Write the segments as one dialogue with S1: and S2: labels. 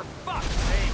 S1: For fuck's sake!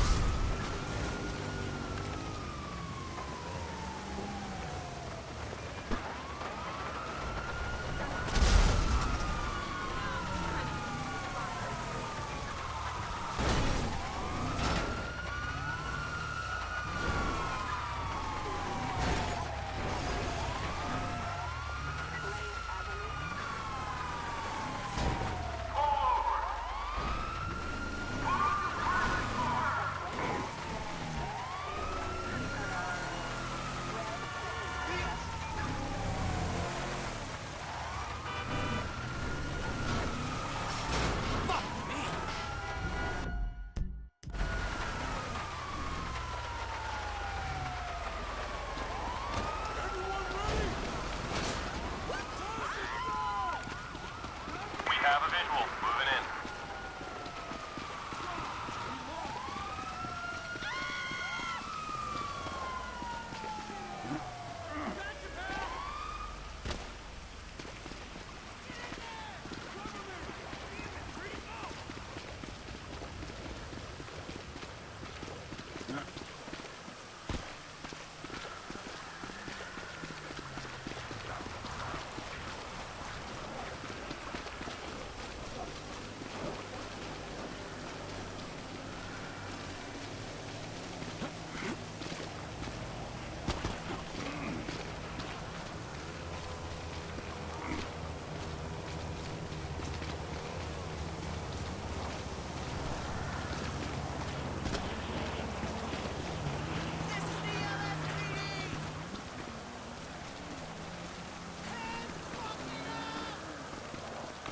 S2: Have a visual. Moving in.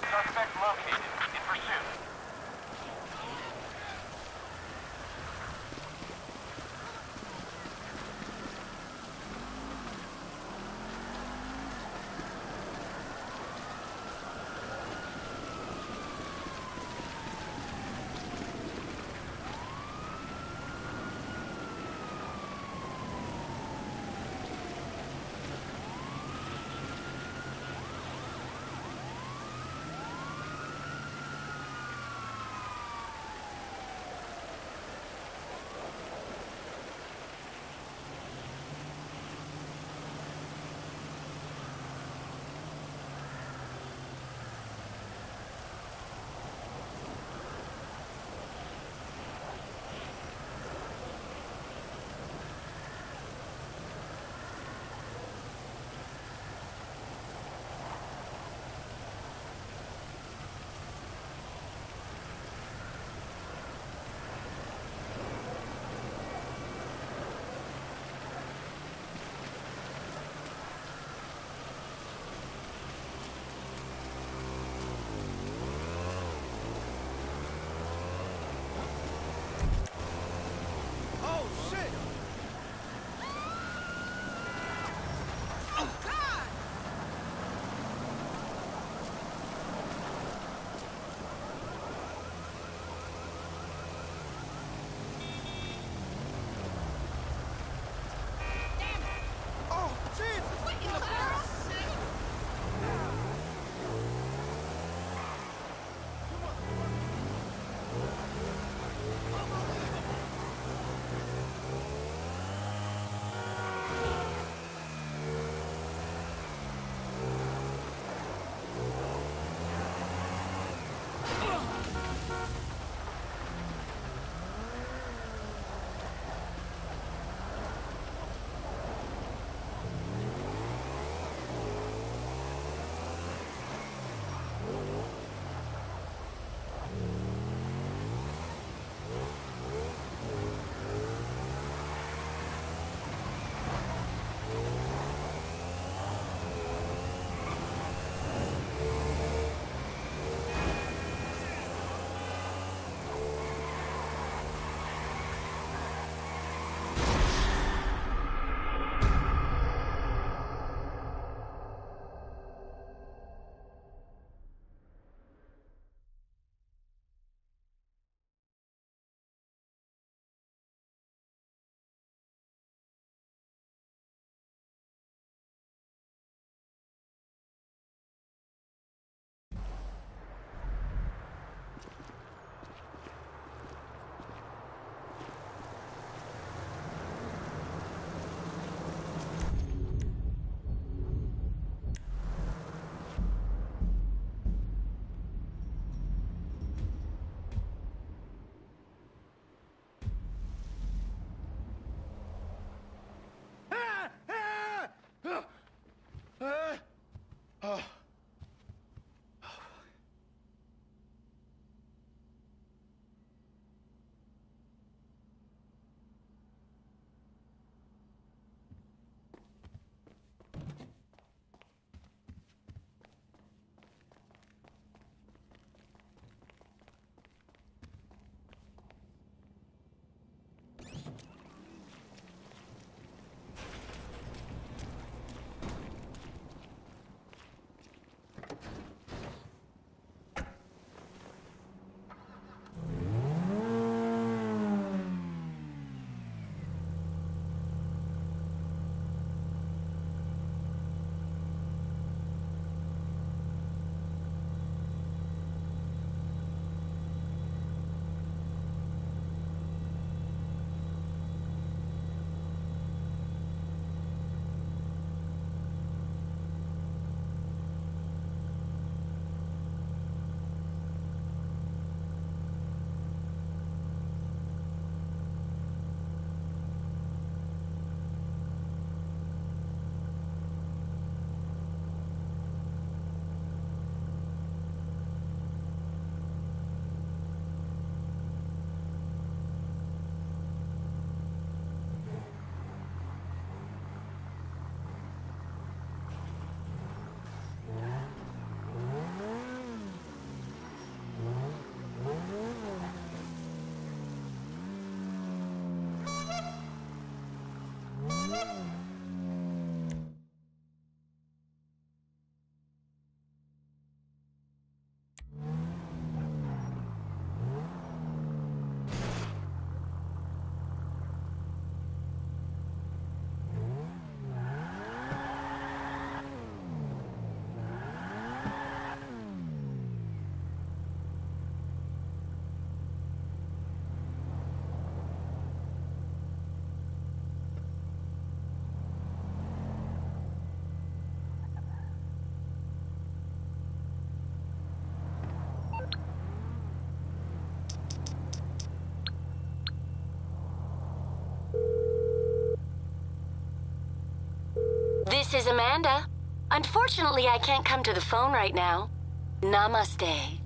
S2: Suspect located. In pursuit.
S1: Amanda. Unfortunately, I can't come to the phone right now. Namaste.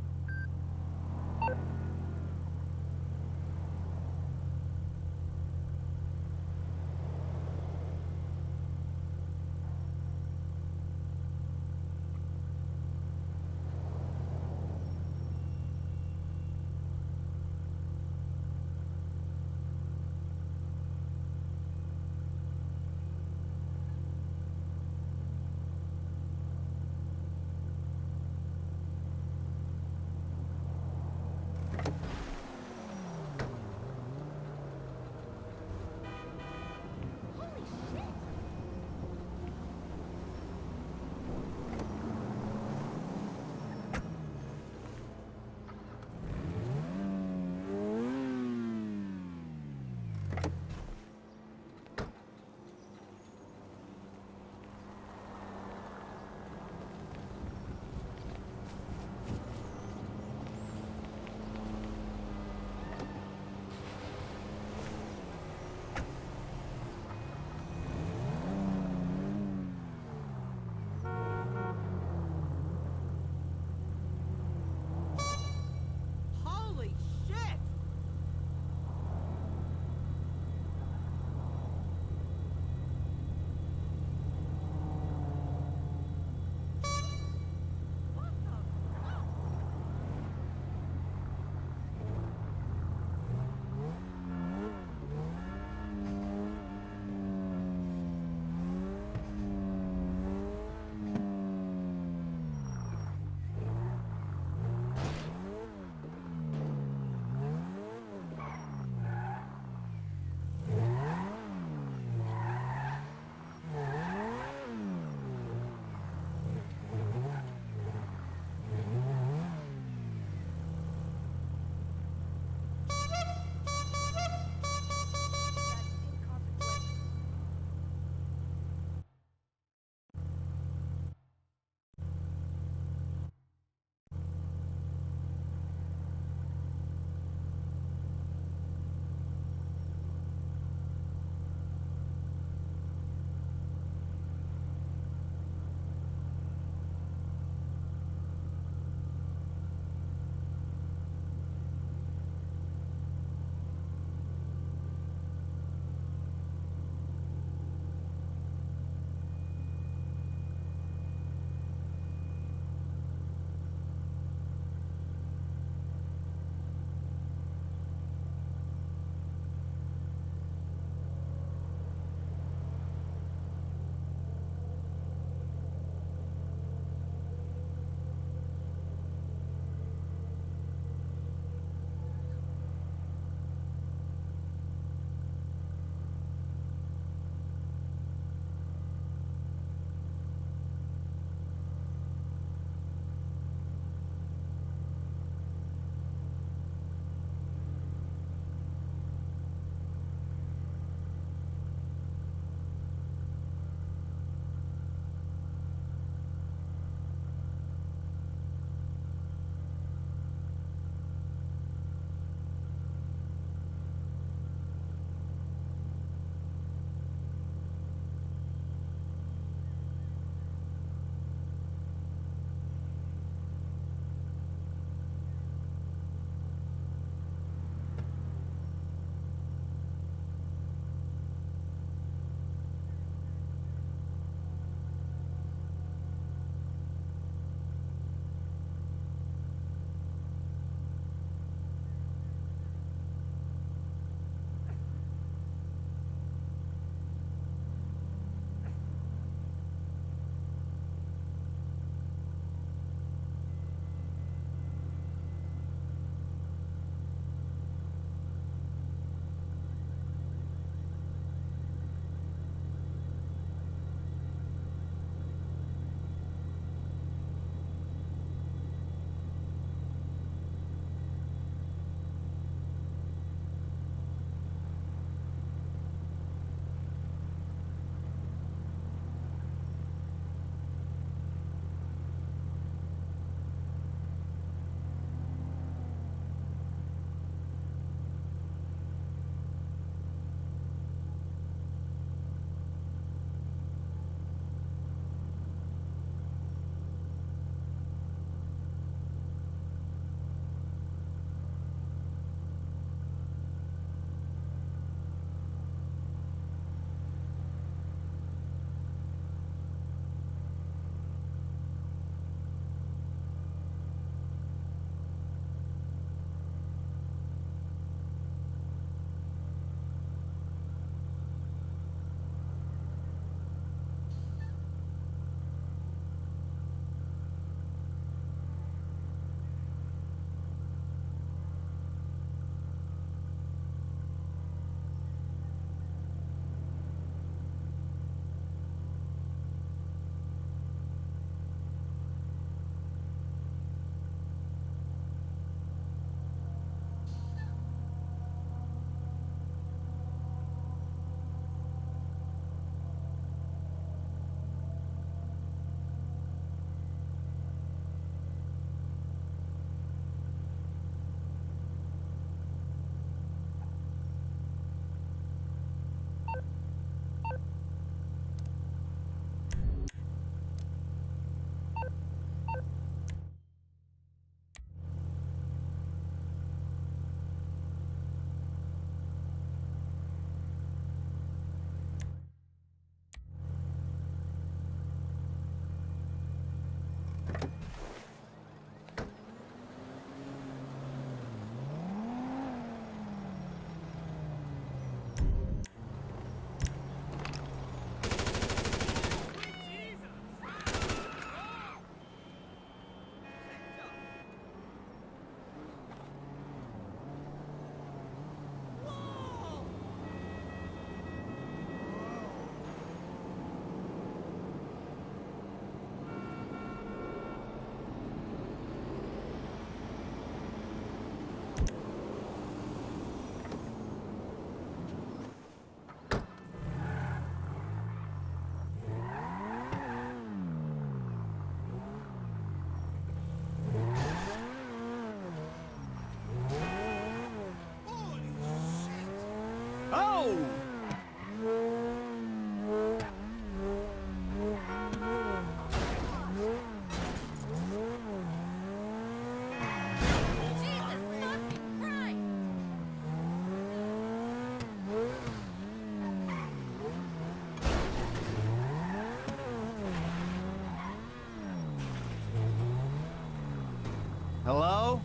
S3: Hello?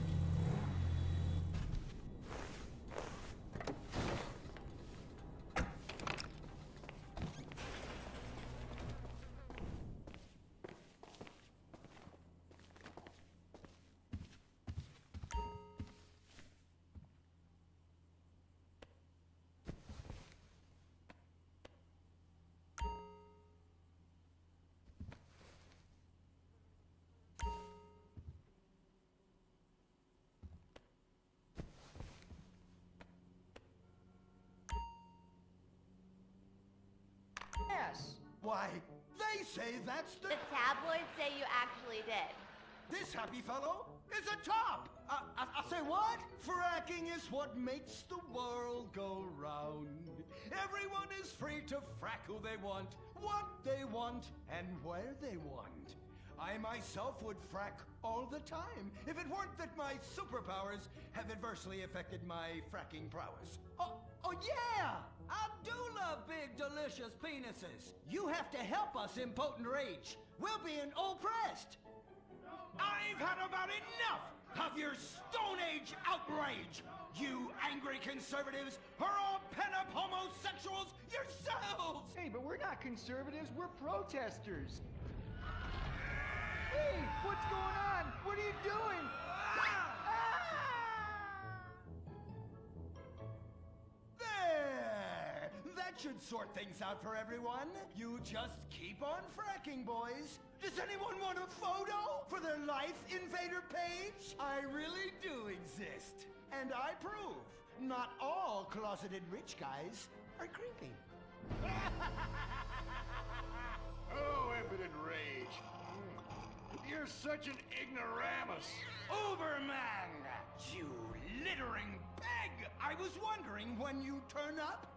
S4: Yes.
S5: Why, they say that's the...
S6: The tabloids say you actually did.
S5: This happy fellow is a top! I say what? Fracking is what makes the world go round. Everyone is free to frack who they want, what they want, and where they want. I myself would frack all the time if it weren't that my superpowers have adversely affected my fracking prowess.
S4: Oh yeah! I do love big, delicious penises. You have to help us, impotent rage. We're being oppressed.
S5: I've had about enough of your Stone Age outrage! You angry conservatives are all pent-up homosexuals yourselves!
S7: Hey, but we're not conservatives, we're protesters. Hey, what's going on? What are you doing?
S5: There! That should sort things out for everyone. You just keep on fracking, boys. Does anyone want a photo for their Life Invader page? I really do exist. And I prove not all closeted rich guys are creepy.
S8: Oh, impotent rage. You're such an ignoramus.
S5: Uberman! You littering peg! I was wondering when you turn up.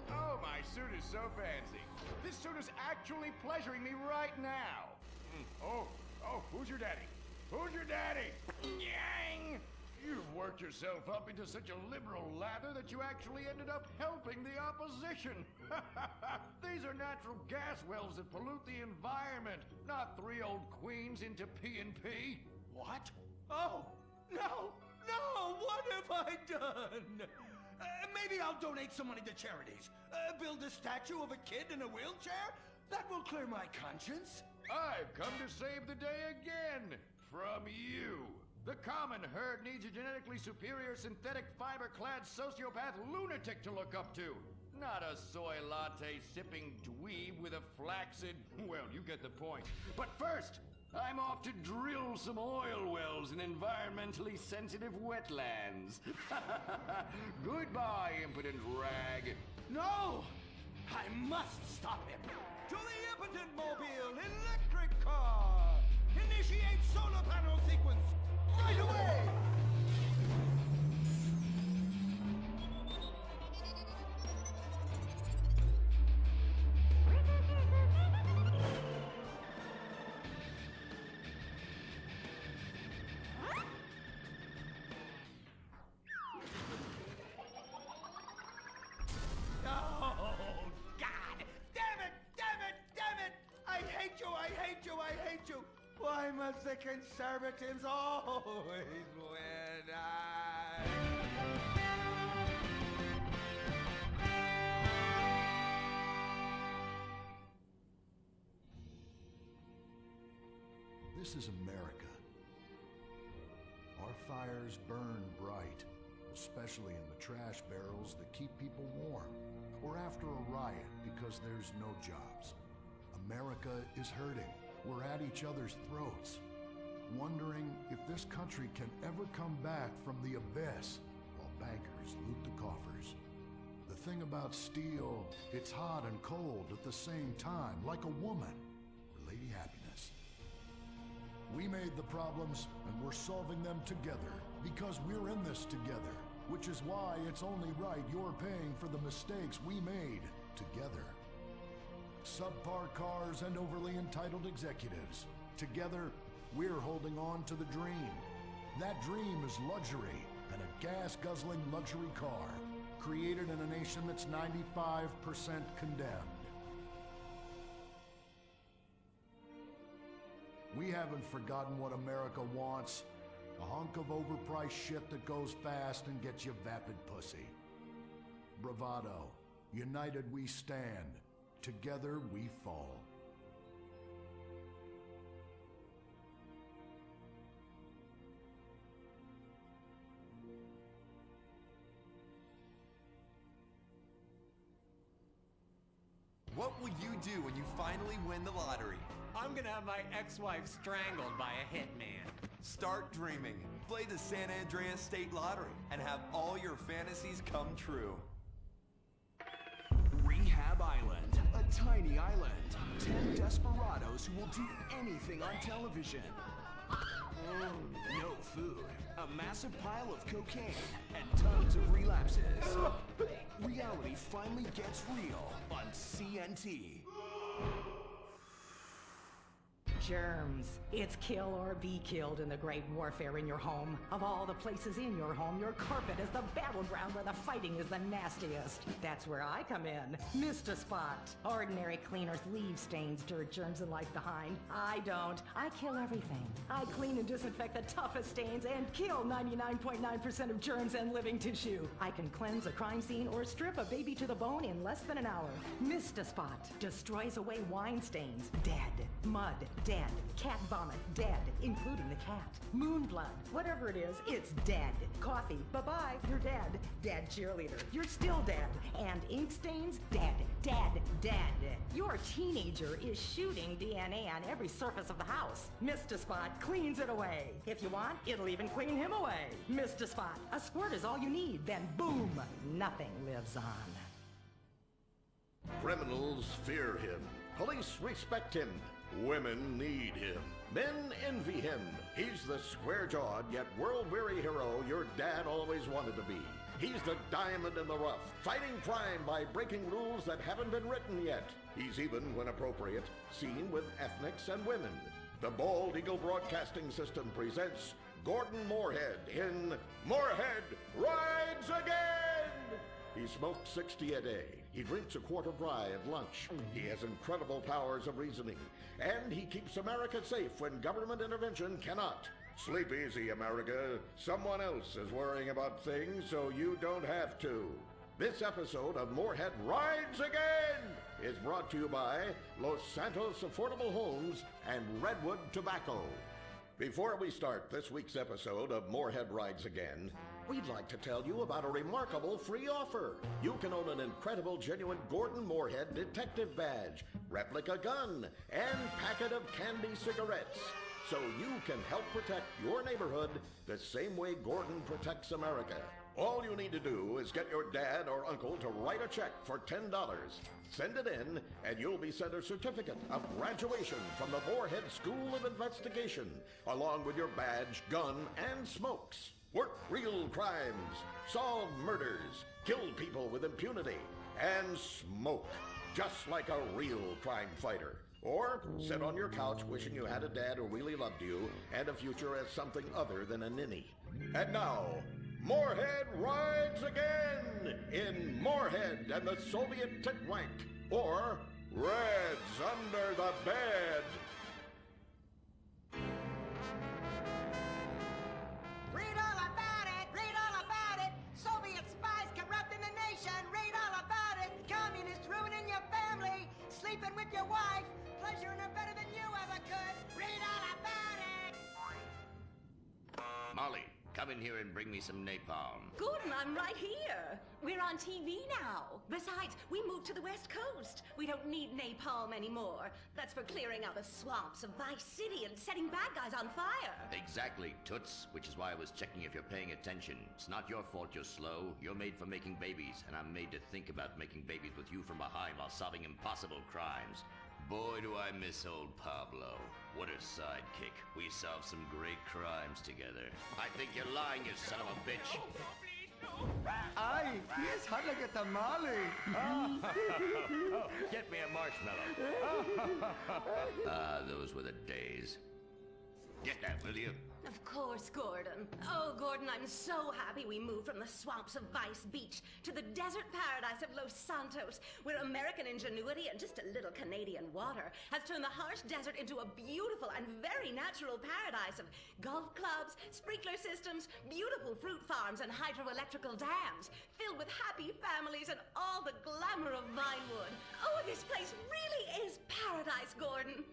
S8: Oh, my suit is so fancy. This suit is actually pleasuring me right now. Oh, who's your daddy? Who's your daddy? Yang! You've worked yourself up into such a liberal lather that you actually ended up helping the opposition. These are natural gas wells that pollute the environment, not 3 old queens into P&P.
S5: What? Oh, no! What have I done? Maybe I'll donate some money to charities. Build a statue of a kid in a wheelchair? That will clear my conscience.
S8: I've come to save the day again. From you. The common herd needs a genetically superior synthetic fiber-clad sociopath lunatic to look up to. Not a soy latte sipping dweeb with a flaccid... Well, you get the point. But first, I'm off to drill some oil wells in environmentally sensitive wetlands. Goodbye, impotent rag.
S5: No! I must stop him. To the impotent mobile electric car! Initiate solar panel sequence! Right away! Why must the conservatives always win?
S9: This is America. Our fires burn bright, especially in the trash barrels that keep people warm, or after a riot because there's no jobs. America is hurting. We're at each other's throats, wondering if this country can ever come back from the abyss while bankers loot the coffers. The thing about steel, it's hot and cold at the same time, like a woman, or Lady Happiness. We made the problems, and we're solving them together, because we're in this together, which is why it's only right you're paying for the mistakes we made together. Subpar cars and overly entitled executives. Together, we're holding on to the dream. That dream is luxury, and a gas-guzzling luxury car, created in a nation that's 95% condemned. We haven't forgotten what America wants. A hunk of overpriced shit that goes fast and gets you vapid pussy. Bravado. United we stand. Together we fall.
S3: What will you do when you finally win the lottery?
S10: I'm gonna have my ex-wife strangled by a hitman.
S3: Start dreaming. Play the San Andreas State Lottery and have all your fantasies come true.
S11: Rehab Island, a tiny island. 10 desperados who will do anything on television. No food, a massive pile of cocaine, and tons of relapses. Reality finally gets real on CNT.
S12: Germs. It's kill or be killed in the great warfare in your home. Of all the places in your home, your carpet is the battleground where the fighting is the nastiest. That's where I come in. Mr. Spot. Ordinary cleaners leave stains, dirt, germs, and life behind. I don't. I kill everything. I clean and disinfect the toughest stains and kill 99.9% of germs and living tissue. I can cleanse a crime scene or strip a baby to the bone in less than an hour. Mr. Spot destroys away wine stains. Dead. Mud. Dead. Cat vomit, dead, including the cat. Moon blood, whatever it is, it's dead. Coffee, bye-bye, you're dead. Dead cheerleader, you're still dead. And ink stains, dead, dead, dead. Your teenager is shooting DNA on every surface of the house. Mr. Spot cleans it away. If you want, it'll even clean him away. Mr. Spot, a squirt is all you need, then boom, nothing lives on.
S13: Criminals fear him. Police respect him. Women need him. Men envy him. He's the square-jawed yet world-weary hero your dad always wanted to be. He's the diamond in the rough, fighting crime by breaking rules that haven't been written yet. He's even, when appropriate, seen with ethnics and women. The Bald Eagle Broadcasting System presents Gordon Moorhead in Moorhead Rides Again! He smokes 60 a day. He drinks a quart of rye at lunch. He has incredible powers of reasoning. And he keeps America safe when government intervention cannot. Sleep easy, America. Someone else is worrying about things so you don't have to. This episode of Moorhead Rides Again is brought to you by Los Santos Affordable Homes and Redwood Tobacco. Before we start this week's episode of Moorhead Rides Again, we'd like to tell you about a remarkable free offer. You can own an incredible, genuine Gordon Moorhead detective badge, replica gun, and packet of candy cigarettes. So you can help protect your neighborhood the same way Gordon protects America. All you need to do is get your dad or uncle to write a check for $10. Send it in, and you'll be sent a certificate of graduation from the Moorhead School of Investigation, along with your badge, gun, and smokes. Work real crimes, solve murders, kill people with impunity, and smoke, just like a real crime fighter. Or sit on your couch wishing you had a dad who really loved you and a future as something other than a ninny. And now, Moorhead Rides Again in Moorhead and the Soviet Titwank, or Reds Under the Bed.
S14: Read all about it! Read all about it! Soviet spies corrupting the nation! Read all about it! Communists ruining your family! Sleeping with your wife! Pleasuring her better than you ever could! Read all about it!
S15: Molly, come in here and bring me some napalm.
S16: Gordon, I'm right here. We're on TV now. Besides, we moved to the West Coast. We don't need napalm anymore. That's for clearing out the swamps of Vice City and setting bad guys on fire.
S15: Exactly, Toots, which is why I was checking if you're paying attention. It's not your fault you're slow. You're made for making babies, and I'm made to think about making babies with you from behind while solving impossible crimes. Boy, do I miss old Pablo. What a sidekick. We solved some great crimes together. I think you're lying, you son of a bitch.
S7: Ay, he is hot like a tamale.
S15: Oh, get me a marshmallow. Those were the days. Get that, will you?
S16: Of course, Gordon. Oh, Gordon, I'm so happy we moved from the swamps of Vice Beach to the desert paradise of Los Santos, where American ingenuity and just a little Canadian water has turned the harsh desert into a beautiful and very natural paradise of golf clubs, sprinkler systems, beautiful fruit farms, and hydroelectrical dams, filled with happy families and all the glamour of Vinewood. Oh, this place really is paradise, Gordon.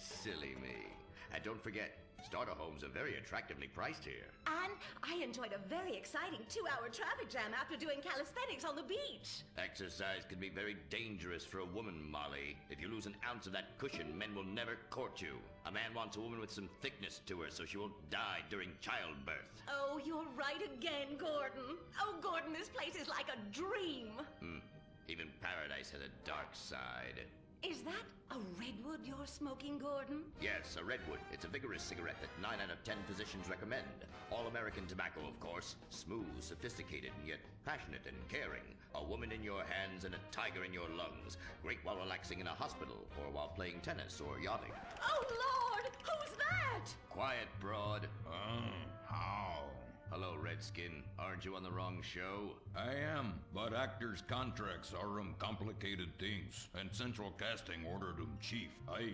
S15: Silly me. And don't forget, starter homes are very attractively priced here.
S16: And I enjoyed a very exciting 2-hour traffic jam after doing calisthenics on the beach.
S15: Exercise can be very dangerous for a woman, Molly. If you lose an ounce of that cushion, men will never court you. A man wants a woman with some thickness to her so she won't die during childbirth.
S16: Oh, you're right again, Gordon. Oh, Gordon, this place is like a dream.
S15: Even paradise has a dark side.
S16: Is that a redwood you're smoking, Gordon?
S15: Yes, a redwood. It's a vigorous cigarette that 9 out of 10 physicians recommend. All-American tobacco, of course. Smooth, sophisticated, and yet passionate and caring. A woman in your hands and a tiger in your lungs. Great while relaxing in a hospital, or while playing tennis or yachting.
S16: Oh, Lord! Who's that?
S15: Quiet, broad.
S17: How?
S15: Hello, Redskin. Aren't you on the wrong show?
S17: I am, but actors' contracts are complicated things, and Central Casting ordered chief. I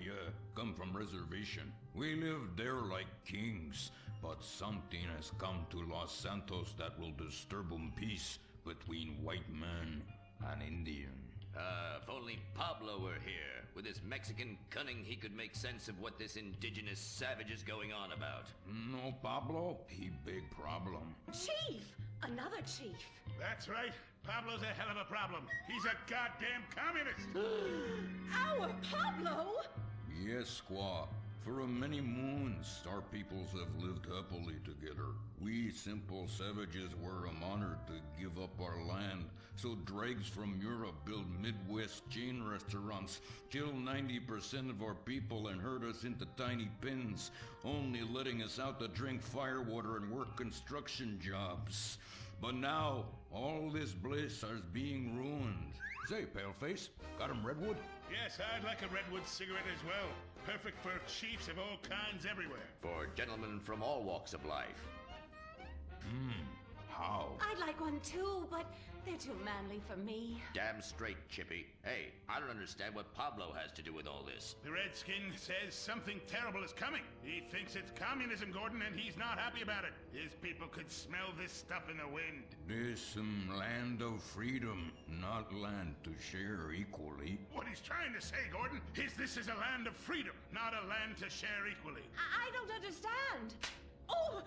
S17: come from reservation. We live there like kings, but something has come to Los Santos that will disturb peace between white man and Indian.
S15: If only Pablo were here. With his Mexican cunning, he could make sense of what this indigenous savage is going on about.
S17: No, Pablo, he big problem.
S16: Chief! Another chief.
S8: That's right. Pablo's a hell of a problem. He's a goddamn communist.
S16: Our Pablo?
S17: Yes, squaw. For many moons, our peoples have lived happily together. We simple savages were honored to give up our land, so dregs from Europe build Midwest chain restaurants, kill 90% of our people and herd us into tiny pens, only letting us out to drink firewater and work construction jobs. But now, all this bliss is being ruined. Say, Paleface, got him redwood?
S8: Yes, I'd like a redwood cigarette as well. Perfect for chiefs of all kinds everywhere.
S15: For gentlemen from all walks of life.
S17: How?
S16: I'd like one too, but they're too manly for me.
S15: Damn straight, Chippy. Hey, I don't understand what Pablo has to do with all this.
S8: The Redskin says something terrible is coming. He thinks it's communism, Gordon, and he's not happy about it. His people could smell this stuff in the wind.
S17: This land of freedom, not land to share equally.
S8: What he's trying to say, Gordon, is this is a land of freedom, not a land to share equally.
S16: I don't understand. Oh,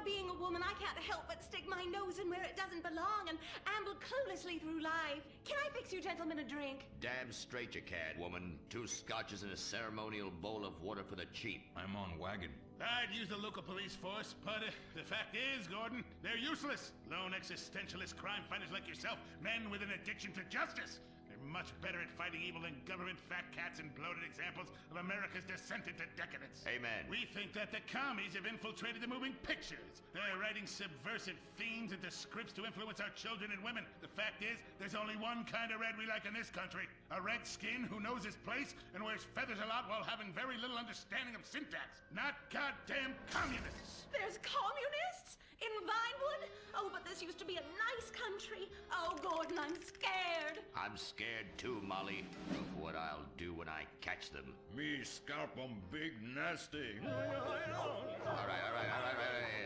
S16: being a woman, I can't help but stick my nose in where it doesn't belong and amble cluelessly through life. Can I fix you gentlemen a drink?
S15: Damn straight you can, woman. 2 scotches and a ceremonial bowl of water for the chief.
S17: I'm on wagon.
S8: I'd use the local police force, but the fact is, Gordon, they're useless. Lone existentialist crime fighters like yourself, men with an addiction to justice. They're much better at fighting evil than government fat cats and bloated examples of America's descent into decadence.
S15: Amen.
S8: We think that the commies have infiltrated the moving pictures. They're writing subversive themes into scripts to influence our children and women. The fact is, there's only one kind of red we like in this country. A redskin who knows his place and wears feathers a lot while having very little understanding of syntax. Not goddamn communists.
S16: There's communists? In Vinewood? Oh, but this used to be a nice country. Oh, Gordon, I'm scared.
S15: I'm scared too, Molly, of what I'll do when I catch them.
S17: Me scalp 'em big nasty.
S15: All right.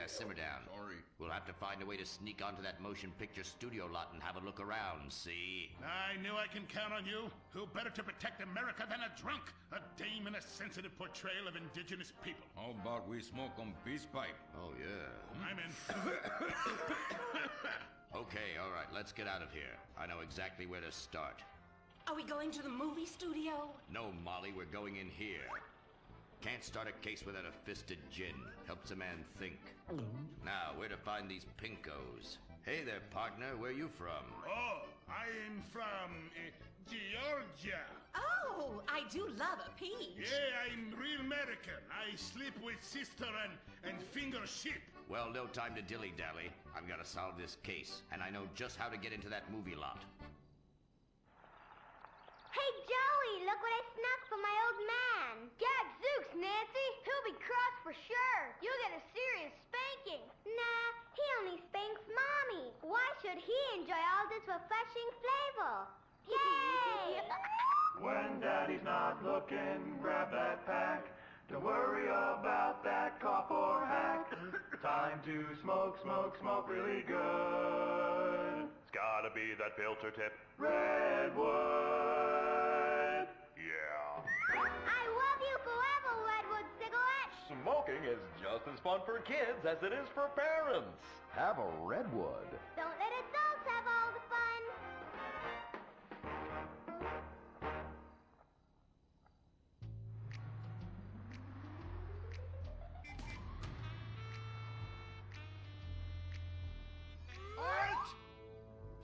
S15: Simmer down.
S17: Sorry.
S15: We'll have to find a way to sneak onto that motion picture studio lot and have a look around, see?
S8: I knew I can count on you. Who better to protect America than a drunk? A dame in a sensitive portrayal of indigenous people.
S17: How about we smoke 'em peace pipe?
S15: Oh, yeah.
S8: I'm in.
S15: Okay, all right, let's get out of here. I know exactly where to start.
S16: Are we going to the movie studio?
S15: No, Molly, we're going in here. Can't start a case without a fisted gin. Helps a man think. Now, where to find these pinkos? Hey there, partner, where you from?
S8: Oh, I'm from Georgia.
S16: Oh, I do love a peach.
S8: Yeah, I'm real American. I sleep with sister and finger shit.
S15: Well, no time to dilly-dally. I've got to solve this case, and I know just how to get into that movie lot.
S6: Hey, Joey, look what I snuck from my old man. Gadzooks, Nancy. He'll be cross for sure. You'll get a serious spanking. Nah, could he enjoy all this refreshing flavor. Yay!
S2: When Daddy's not looking, grab that pack. Don't worry about that cough or hack. Time to smoke, smoke, smoke really good. It's gotta be that filter tip. Redwood. Yeah.
S6: I love you forever, Redwood cigarette.
S18: Smoking is just as fun for kids as it is for parents. Have a Redwood.
S6: Don't let adults have all the fun.
S8: Halt!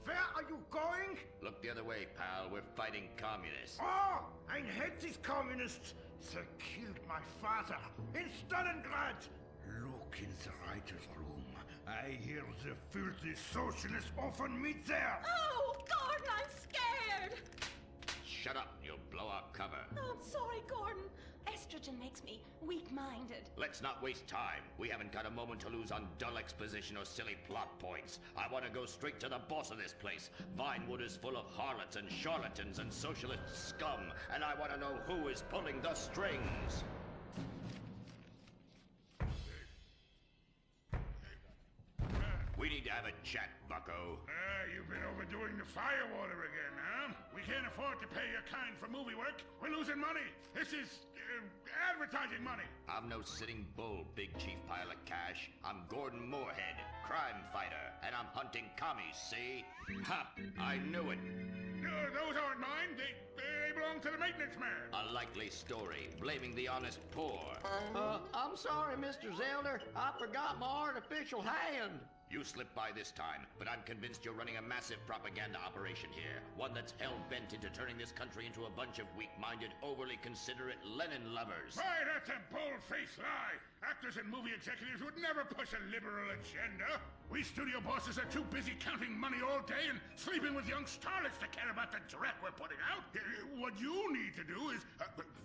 S8: Where are you going?
S15: Look the other way, pal. We're fighting communists.
S8: Oh, I hate these communists. They killed my father in Stalingrad. Look in the writer's room. I hear the filthy socialists often meet there.
S16: Oh, Gordon, I'm scared.
S15: Shut up. You'll blow our cover.
S16: Oh, I'm sorry, Gordon. Estrogen makes me weak-minded.
S15: Let's not waste time. We haven't got a moment to lose on dull exposition or silly plot points. I want to go straight to the boss of this place. Vinewood is full of harlots and charlatans and socialist scum, and I want to know who is pulling the strings. We need to have a chat, bucko.
S8: You've been overdoing the firewater again, huh? We can't afford to pay your kind for movie work. We're losing money. This is advertising money.
S15: I'm no sitting bull, big chief pile of cash. I'm Gordon Moorhead, crime fighter, and I'm hunting commies, see? Ha! I knew it.
S8: Those aren't mine. They belong to the maintenance man.
S15: A likely story, blaming the honest poor.
S13: I'm sorry, Mr. Zelder. I forgot my artificial hand.
S15: You slipped by this time, but I'm convinced you're running a massive propaganda operation here. One that's hell-bent into turning this country into a bunch of weak-minded, overly considerate Lenin lovers.
S8: Why, that's a bold-faced lie. Actors and movie executives would never push a liberal agenda. We studio bosses are too busy counting money all day and sleeping with young starlets to care about the dreck we're putting out. What you need to do is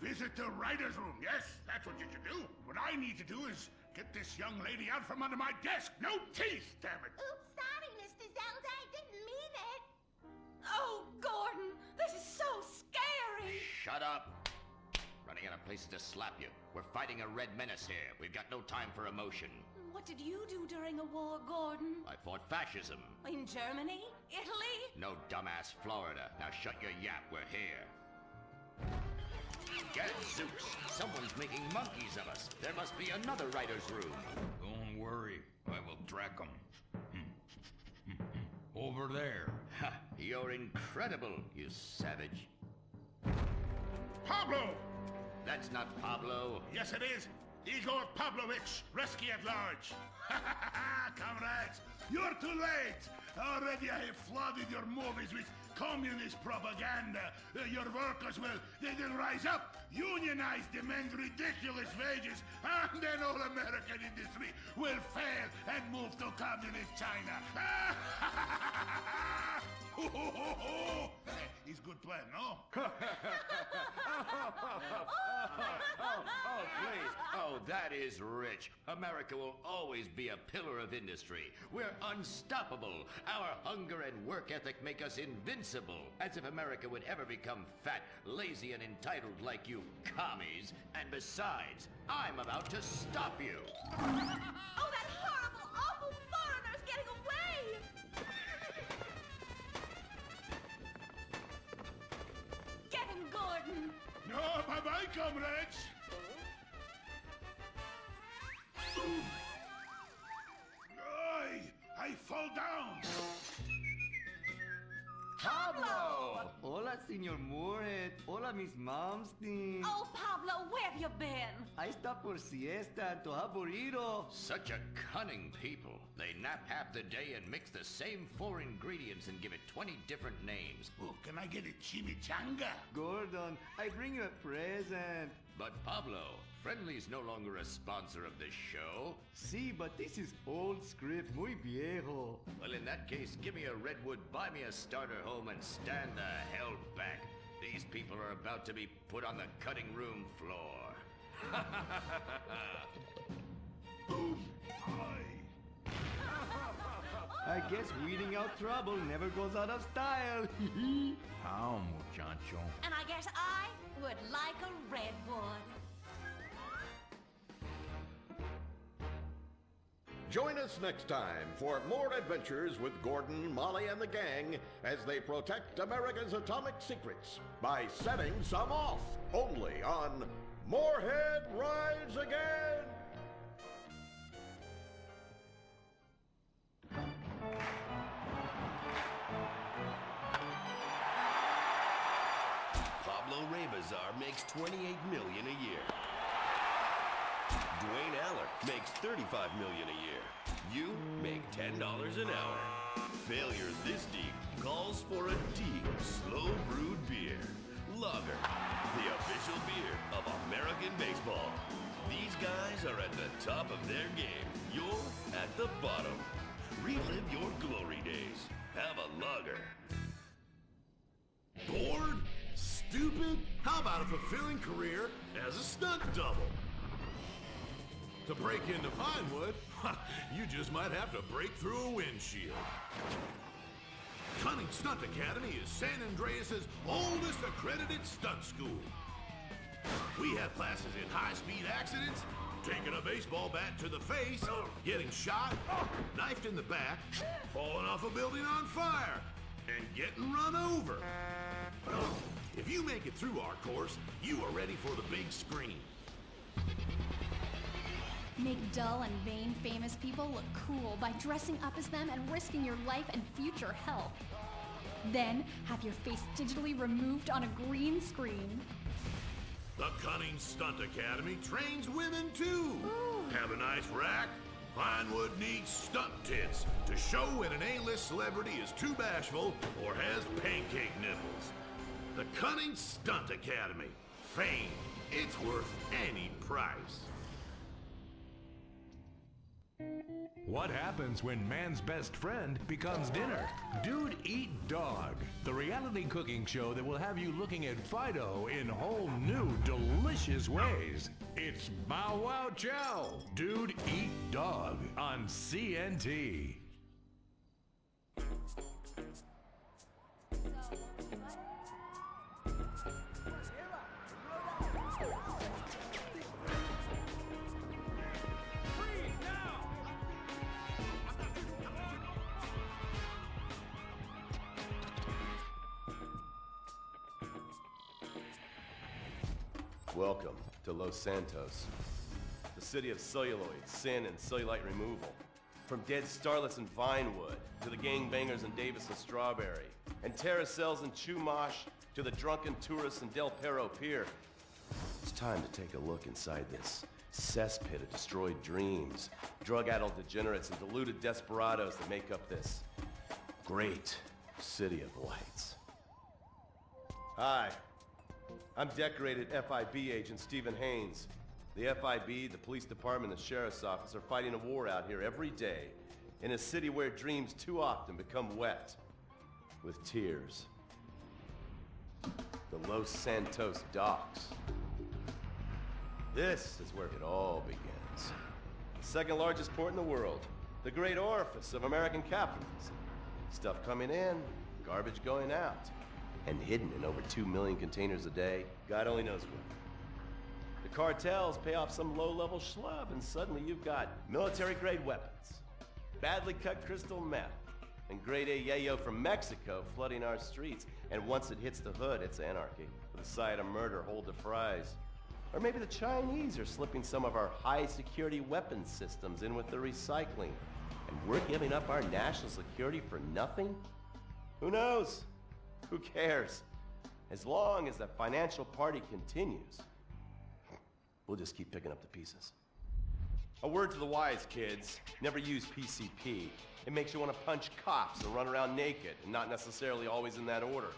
S8: visit the writer's room. Yes, that's what you should do. What I need to do is get this young lady out from under my desk. No teeth, damn it.
S14: Oops, sorry, Mr. Zelda. I didn't mean it.
S16: Oh, Gordon, this is so scary.
S15: Shut up. Running out of places to slap you. We're fighting a red menace here. We've got no time for emotion.
S16: What did you do during a war, Gordon?
S15: I fought fascism.
S16: In Germany? Italy?
S15: No, dumbass, Florida. Now shut your yap. We're here. Get Zeus! Someone's making monkeys of us. There must be another writer's room.
S17: Don't worry. I will track them. Over there.
S15: Ha! You're incredible, you savage.
S8: Pablo!
S15: That's not Pablo.
S8: Yes, it is. Igor Pavlovich, rescue at large. Comrades, you're too late. Already I have flooded your movies with communist propaganda. Your workers they'll rise up, unionize, demand ridiculous wages, and then all American industry will fail and move to communist China. It's good plan, no?
S15: Oh, please. Oh, that is rich. America will always be a pillar of industry. We're unstoppable. Our hunger and work ethic make us invincible. As if America would ever become fat, lazy, and entitled like you commies. And besides, I'm about to stop you.
S16: Oh, that horrible, awful foreigner's getting away! Get him, Gordon!
S8: No, bye-bye, comrades! I fall down!
S10: Pablo! Hola, Senor Moorhead. Hola, Miss Momstein.
S16: Oh, Pablo, where have you been?
S10: I stopped for siesta to aburrido.
S15: Such a cunning people. They nap half the day and mix the same 4 ingredients and give it 20 different names.
S8: Oh, can I get a chimichanga?
S10: Gordon, I bring you a present.
S15: But Pablo, Friendly's no longer a sponsor of this show.
S10: Sí, but this is old script, muy viejo.
S15: Well, in that case, give me a Redwood, buy me a starter home, and stand the hell back. These people are about to be put on the cutting room floor.
S8: Boom!
S5: I guess weeding out trouble never goes out of style.
S18: How, muchacho?
S16: And I guess I would like a redwood.
S13: Join us next time for more adventures with Gordon, Molly, and the gang as they protect America's atomic secrets by setting some off. Only on Morehead Rides Again!
S19: Pablo Rebazar makes $28 million a year. Dwayne Aller makes $35 million a year. You make $10 an hour. Failure this deep calls for a deep, slow-brewed beer. Lager, the official beer of American baseball. These guys are at the top of their game. You're at the bottom. Relive your glory days. Have a lager.
S20: Bored? Stupid? How about a fulfilling career as a stunt double? To break into Vinewood, you just might have to break through a windshield. Cunning Stunt Academy is San Andreas' oldest accredited stunt school. We have classes in high-speed accidents, taking a baseball bat to the face, getting shot, knifed in the back, falling off a building on fire, and getting run over. If you make it through our course, you are ready for the big screen.
S21: Make dull and vain famous people look cool by dressing up as them and risking your life and future health. Then have your face digitally removed on a green screen.
S20: The Cunning Stunt Academy trains women too. Ooh. Have a nice rack? Vinewood needs stunt tits to show when an A-list celebrity is too bashful or has pancake nipples. The Cunning Stunt Academy. Fame. It's worth any price.
S22: What happens when man's best friend becomes dinner? Dude Eat Dog, the reality cooking show that will have you looking at Fido in whole new, delicious ways. It's Bow Wow Chow, Dude Eat Dog on CNT.
S23: Welcome to Los Santos, the city of celluloid, sin, and cellulite removal. From dead starlets in Vinewood to the gangbangers in Davis and Strawberry, and terracels in Chumash to the drunken tourists in Del Perro Pier. It's time to take a look inside this cesspit of destroyed dreams, drug-addled degenerates, and deluded desperados that make up this great city of lights. Hi. I'm decorated FIB agent Stephen Haynes. The FIB, the police department, and the sheriff's office are fighting a war out here every day in a city where dreams too often become wet with tears. The Los Santos docks. This is where it all begins. The second largest port in the world, the great orifice of American capitalism. Stuff coming in, garbage going out. And hidden in over 2 million containers a day, God only knows what. The cartels pay off some low-level schlub, and suddenly you've got military-grade weapons, badly cut crystal meth, and grade A yayo from Mexico flooding our streets. And once it hits the hood, it's anarchy, with a side of murder hold to fries. Or maybe the Chinese are slipping some of our high-security weapons systems in with the recycling, and we're giving up our national security for nothing? Who knows? Who cares? As long as the financial party continues, we'll just keep picking up the pieces. A word to the wise, kids. Never use PCP. It makes you want to punch cops and run around naked, and not necessarily always in that order.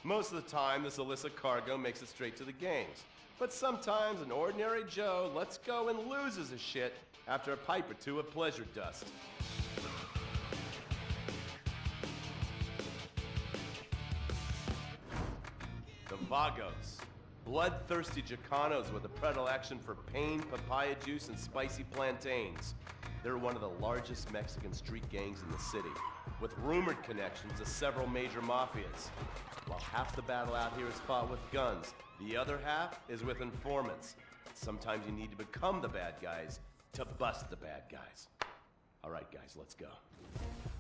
S23: Most of the time, this illicit cargo makes it straight to the gangs. But sometimes an ordinary Joe lets go and loses his shit after a pipe or two of pleasure dust. Vagos, bloodthirsty Chicanos with a predilection for pain, papaya juice, and spicy plantains. They're one of the largest Mexican street gangs in the city, with rumored connections to several major mafias. While half the battle out here is fought with guns, the other half is with informants. Sometimes you need to become the bad guys to bust the bad guys. All right, guys, let's go.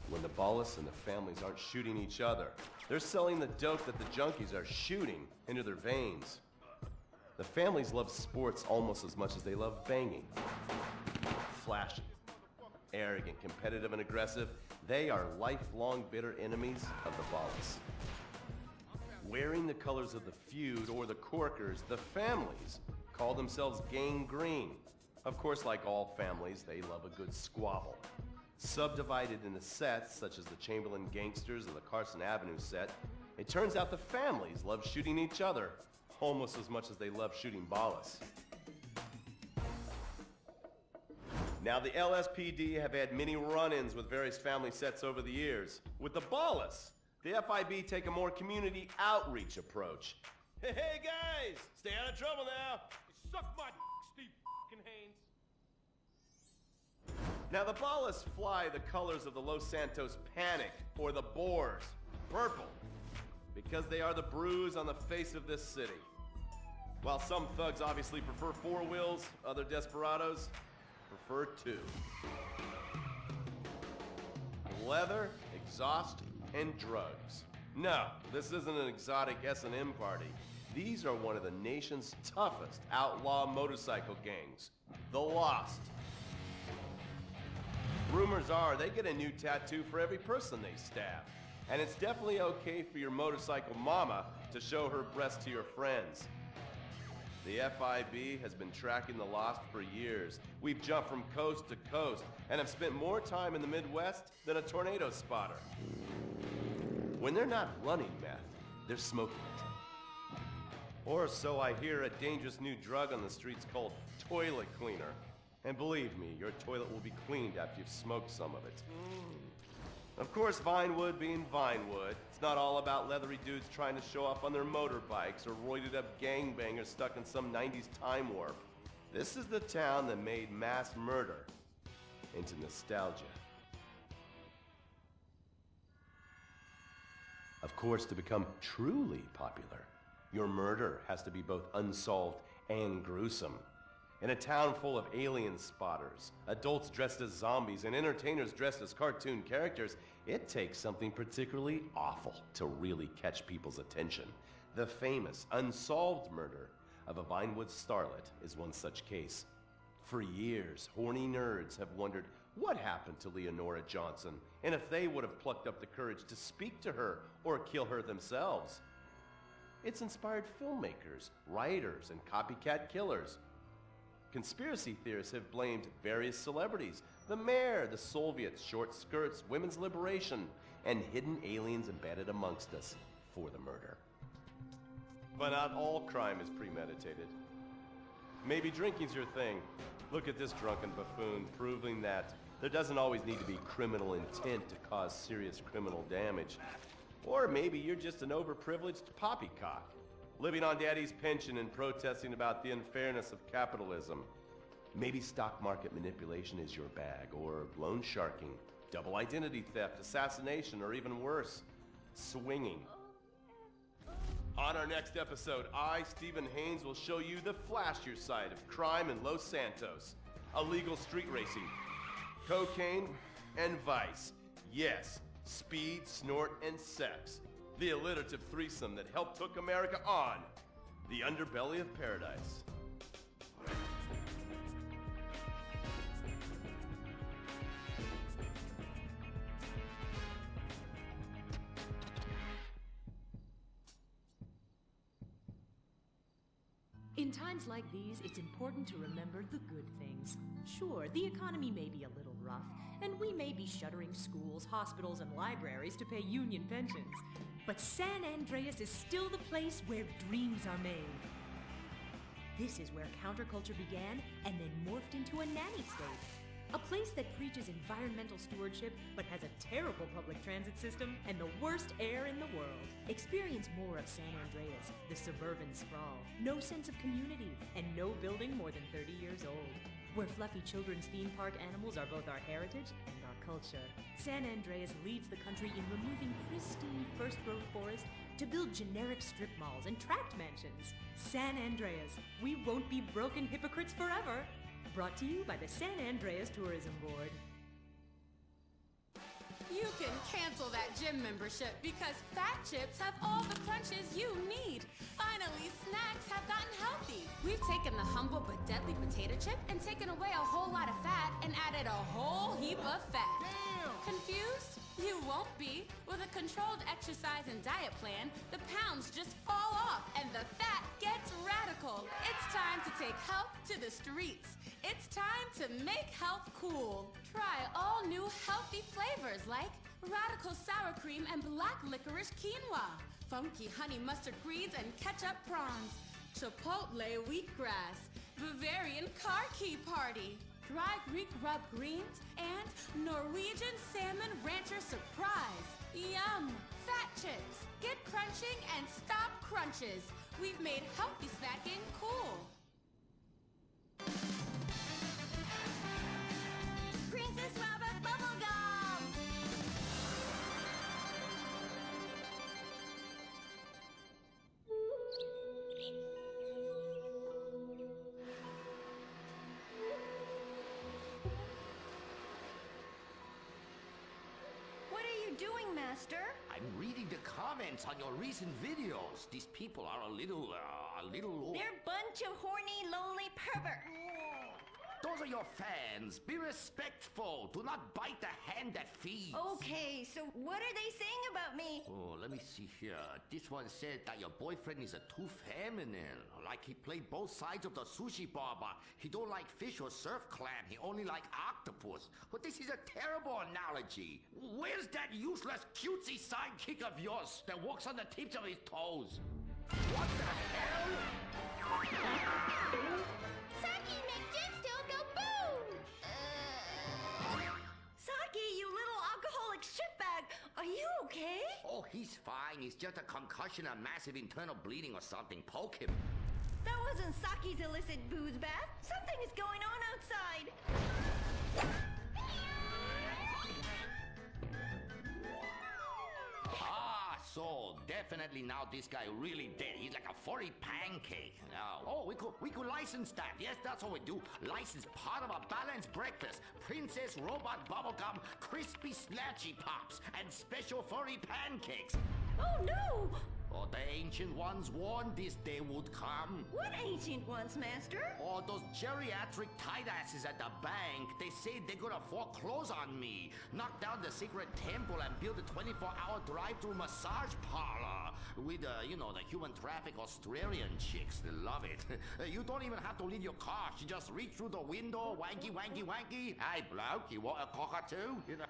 S23: When the Ballas and the families aren't shooting each other, they're selling the dope that the junkies are shooting into their veins. The families love sports almost as much as they love banging. Flashy, arrogant, competitive, and aggressive, they are lifelong bitter enemies of the Ballas. Wearing the colors of the feud or the Corkers, the families call themselves Gang Green. Of course, like all families, they love a good squabble. Subdivided into sets, such as the Chamberlain Gangsters or the Carson Avenue set, it turns out the families love shooting each other almost as much as they love shooting Ballas. Now, the LSPD have had many run-ins with various family sets over the years. With the Ballas, the FIB take a more community outreach approach. Hey guys, stay out of trouble now.
S1: Suck my Steve Haynes.
S23: Now, the Ballas fly the colors of the Los Santos Panic, or the Boers, purple, because they are the bruise on the face of this city. While some thugs obviously prefer four wheels, other desperados prefer two. Leather, exhaust, and drugs. No, this isn't an exotic S&M party. These are one of the nation's toughest outlaw motorcycle gangs, the Lost. Rumors are they get a new tattoo for every person they stab. And it's definitely okay for your motorcycle mama to show her breast to your friends. The FIB has been tracking the Lost for years. We've jumped from coast to coast and have spent more time in the Midwest than a tornado spotter. When they're not running meth, they're smoking it. Or so I hear, a dangerous new drug on the streets called toilet cleaner. And believe me, your toilet will be cleaned after you've smoked some of it. Of course, Vinewood being Vinewood, it's not all about leathery dudes trying to show off on their motorbikes or roided up gangbangers stuck in some 90s time warp. This is the town that made mass murder into nostalgia. Of course, to become truly popular, your murder has to be both unsolved and gruesome. In a town full of alien spotters, adults dressed as zombies, and entertainers dressed as cartoon characters, it takes something particularly awful to really catch people's attention. The famous, unsolved murder of a Vinewood starlet is one such case. For years, horny nerds have wondered what happened to Leonora Johnson, and if they would have plucked up the courage to speak to her or kill her themselves. It's inspired filmmakers, writers, and copycat killers. Conspiracy theorists have blamed various celebrities, the mayor, the Soviets, short skirts, women's liberation, and hidden aliens embedded amongst us for the murder. But not all crime is premeditated. Maybe drinking's your thing. Look at this drunken buffoon, proving that there doesn't always need to be criminal intent to cause serious criminal damage. Or maybe you're just an overprivileged poppycock, living on daddy's pension and protesting about the unfairness of capitalism. Maybe stock market manipulation is your bag, or loan sharking, double identity theft, assassination, or even worse, swinging. On our next episode, I, Stephen Haynes, will show you the flashier side of crime in Los Santos. Illegal street racing, cocaine, and vice. Yes, speed, snort, and sex. The alliterative threesome that helped hook America on the underbelly of paradise.
S4: In times like these, it's important to remember the good things. Sure, the economy may be a little rough, and we may be shuttering schools, hospitals, and libraries to pay union pensions. But San Andreas is still the place where dreams are made. This is where counterculture began and then morphed into a nanny state. A place that preaches environmental stewardship but has a terrible public transit system and the worst air in the world. Experience more of San Andreas, the suburban sprawl, no sense of community, and no building more than 30 years old. where fluffy children's theme park animals are both our heritage and our culture. San Andreas leads the country in removing pristine first-growth forest to build generic strip malls and tract mansions. San Andreas, we won't be broken hypocrites forever. Brought to you by the San Andreas Tourism Board.
S3: You can cancel that gym membership because Fat Chips have all the crunches you need. Finally, snacks have gotten healthy. We've taken the humble but deadly potato chip and taken away a whole lot of fat and added a whole heap of fat.
S5: Damn!
S3: Confused? You won't be. With a controlled exercise and diet plan, the pounds just fall off and the fat gets radical. It's time to take health to the streets. It's time to make health cool. Try all new healthy flavors like radical sour cream and black licorice quinoa, funky honey mustard greens and ketchup prawns, chipotle wheatgrass, Bavarian car key party, dry Greek rub greens, and Norwegian salmon rancher surprise. Yum! Fat Chips. Get crunching and stop crunches. We've made healthy snacking cool.
S14: Princess Robert Bubblegum! What are you doing, Master?
S15: I'm reading the comments on your recent videos. These people are a little...
S14: They're a bunch of horny, lonely perverts.
S15: Those are your fans. Be respectful. Do not bite the hand that feeds.
S14: Okay, so what are they saying about me?
S15: Oh, let me see here. This one said that your boyfriend is too feminine. Like he played both sides of the sushi bar, but he don't like fish or surf clam. He only like octopus. But this is a terrible analogy. Where's that useless cutesy sidekick of yours that walks on the tips of his toes? What the hell?
S6: Saki make Jen still go boom!
S14: Saki, you little alcoholic shitbag, are you okay?
S15: Oh, he's fine. He's just a concussion and massive internal bleeding or something. Poke him.
S14: That wasn't Saki's illicit booze bath. Something is going on outside.
S15: So definitely now this guy really dead. He's like a furry pancake. Oh, we could license that. Yes, that's what we do. License part of a balanced breakfast. Princess Robot Bubblegum, crispy slashy pops, and special furry pancakes.
S14: Oh no!
S15: Oh, the ancient ones warned this day would come.
S14: What ancient ones, Master?
S15: Oh, those geriatric tight asses at the bank. They say they're gonna foreclose on me, knock down the secret temple, and build a 24-hour drive-through massage parlor with, you know, the human traffic Australian chicks. They love it. You don't even have to leave your car. You just reach through the window, wanky, wanky, wanky. Hey, bloke, you want a cockatoo? You know.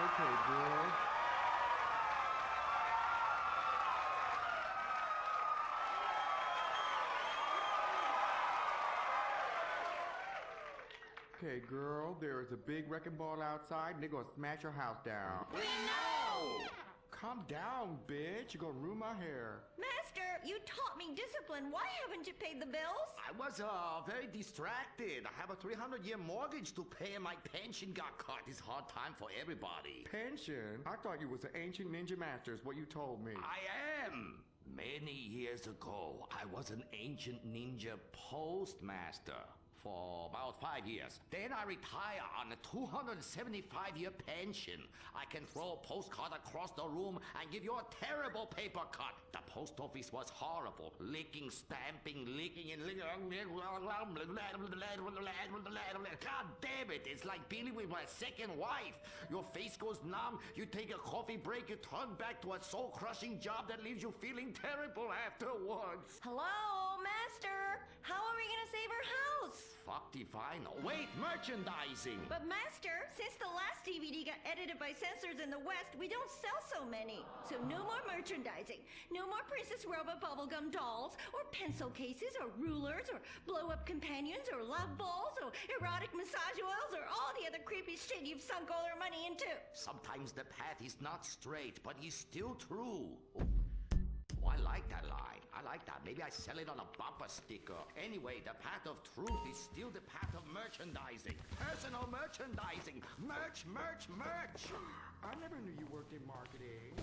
S7: Okay, girl. Okay, girl, there is a big wrecking ball outside and they're gonna smash your house down.
S14: We know!
S7: Calm down, bitch. You're gonna ruin my hair.
S14: Master, you taught me discipline. Why haven't you paid the bills?
S15: I was very distracted. I have a 300-year mortgage to pay and my pension got cut. It's hard time for everybody.
S7: Pension? I thought you was an ancient ninja master is what you told me.
S15: I am. Many years ago, I was an ancient ninja postmaster. For about 5 years. Then I retire on a 275-year pension. I can throw a postcard across the room and give you a terrible paper cut. The post office was horrible. Licking, stamping, licking, and licking. God damn it, it's like dealing with my second wife. Your face goes numb, you take a coffee break, you turn back to a soul-crushing job that leaves you feeling terrible afterwards.
S14: Hello, Master? How are we gonna save our house?
S15: Fuck define. Wait, merchandising!
S14: But Master, since the last DVD got edited by censors in the West, we don't sell so many. So no more merchandising. No more Princess Robot Bubblegum dolls, or pencil cases, or rulers, or blow-up companions, or love balls, or erotic massage oils, or all the other creepy shit you've sunk all our money into.
S15: Sometimes the path is not straight, but is still true. While like that line. I like that. Maybe I sell it on a bumper sticker. Anyway, the path of truth is still the path of merchandising. Personal merchandising. Merch, merch, merch.
S7: I never knew you worked in marketing.